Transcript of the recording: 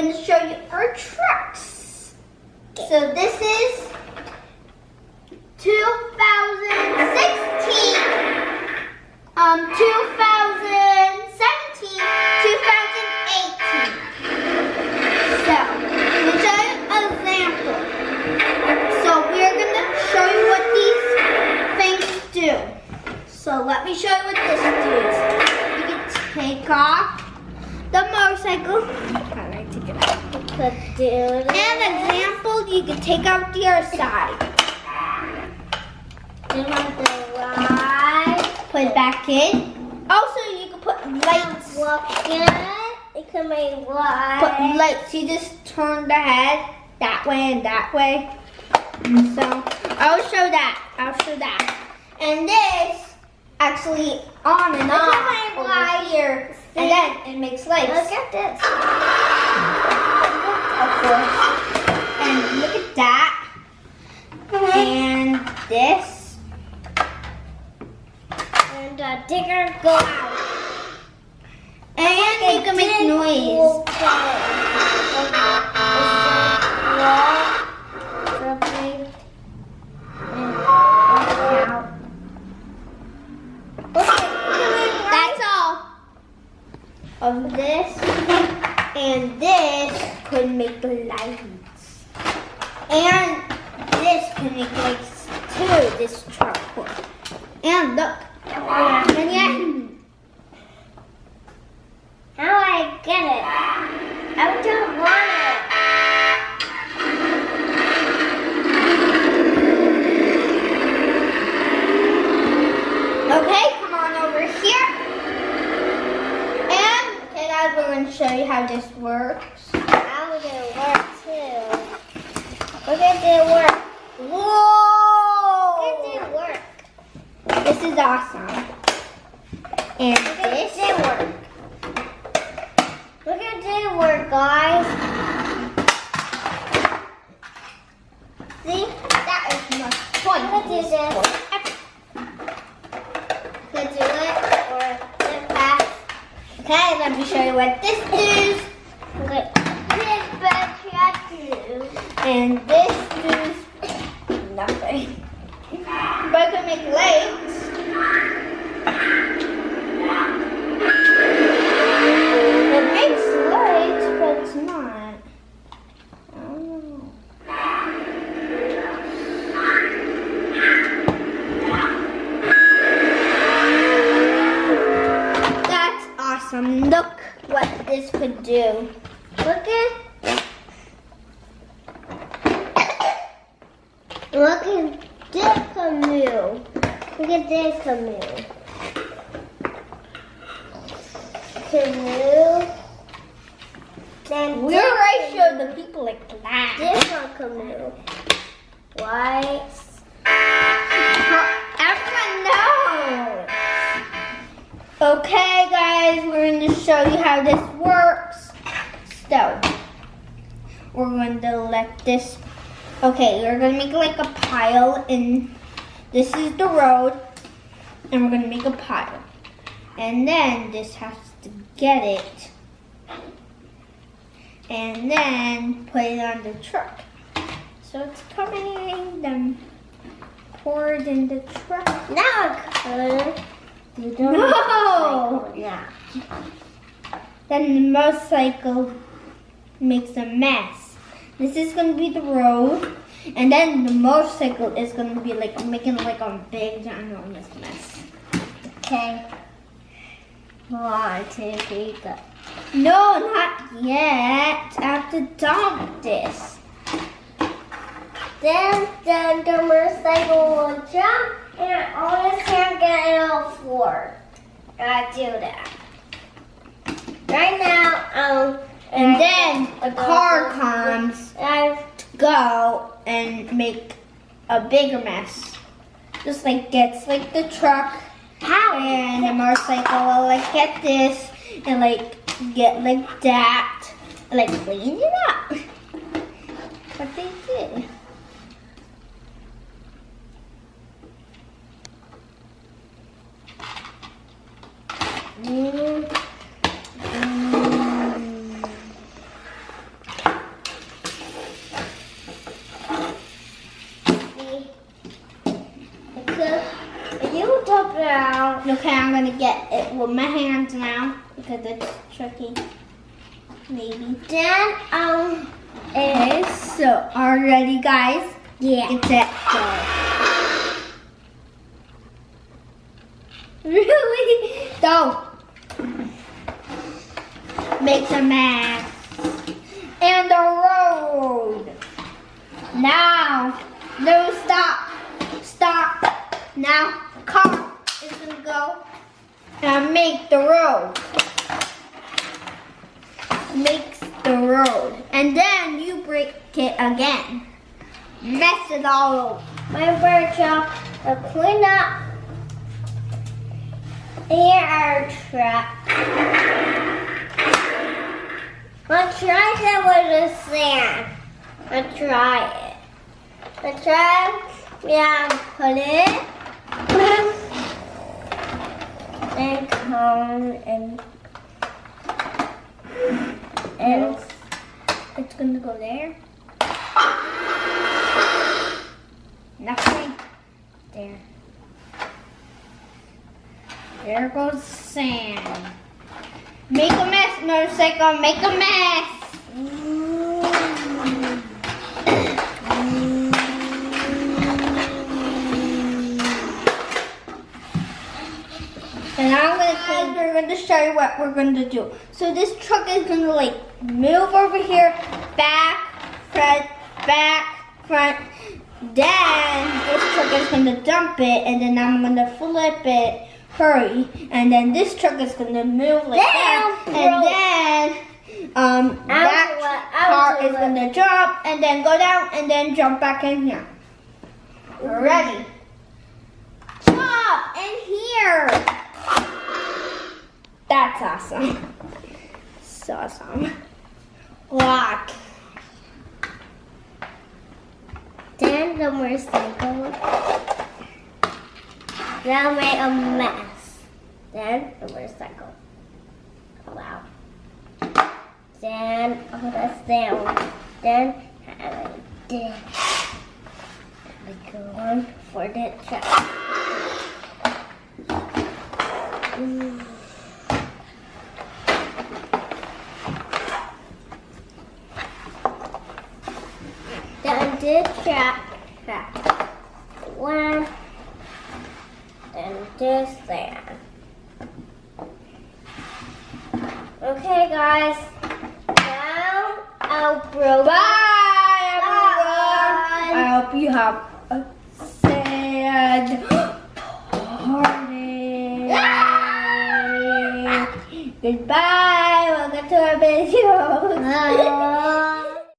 going to show you our trucks. So this is 2016, 2017, 2018. So, let me show you an example. So we're going to show you what these things do. So let me show you what this does. You can take off the motorcycle. How do I take it out? And example, you can take out the other side. Put it back in. Also, you can put lights. Put lights. You just turn the head that way and that way. So I'll show that. And this actually on and off over here. And then it makes lights. Look at this. Of course. And look at that. And this. And the digger go out. And you can make noise. That's all of this. And this could make the lights. And this can make lights too, this truck. And look. And yeah. How do I get it? I don't want it. Okay, come on over here. And, okay guys, we're going to show you how this works. How would it work too? Look at it work. Whoa! Look at it work. This is awesome. And this work. Look at it work, guys. See? That is much fun. Let's do this. Let's do it or zip fast. Okay, let me show you what this does. Okay. This battery do. And this does nothing. But I can make lights. It makes lights, but it's not. I don't know. That's awesome. Look what this could do. Look at this canoe. Look at this canoe. Then we already showed the people like that. This one canoe. White. Everyone knows. Okay, guys, we're going to show you how this works. So, we're going to let this. Okay, we're going to make like a pile, and this is the road, and we're going to make a pile. And then this has to get it, and then put it on the truck. So it's coming, then pour it in the truck. Now you don't no! Yeah. Then the motorcycle makes a mess. This is going to be the road, and then the motorcycle is going to be like making like a big ginormous mess. Okay. No, not yet. I have to dump this. Then the motorcycle will jump, and I always can't get it on the floor. I do that. Right now, and then a car comes to go and make a bigger mess. Just like gets like the truck. And the motorcycle will like get this and like get like that, like clean it up. What they did. out. Okay, I'm gonna get it with my hands now because it's tricky. Maybe. Then Okay, so are you ready, guys? yeah. Get set, go. Really? Don't. Make a mess. And the road. Now, no, stop. Stop. Now, car is gonna go and make the road. Makes the road. And then you break it again. Mess it all over. My workshop to clean up our truck. Let's try that with the sand. Let's try it. Let's try, yeah, put it. And come and It's gonna go there. Nothing. There. There goes sand. Make a mess, motorcycle. Make a mess. And we're going to show you what we're going to do. So this truck is going to like move over here, back, front. Then this truck is going to dump it, and then I'm going to flip it. Hurry. And then this truck is going to move like that. And then that car is going to jump, and then go down, and then jump back in here. Ready? Jump in here. That's awesome. So awesome. Lock. then the motorcycle. Now make a mess. Then the motorcycle. Go out. Then all the sound. Then we go on for the truck. Then the truck. One. Then this there. Okay, guys. Now I'll bro. Bye, everyone. I hope you have a sad party. Goodbye.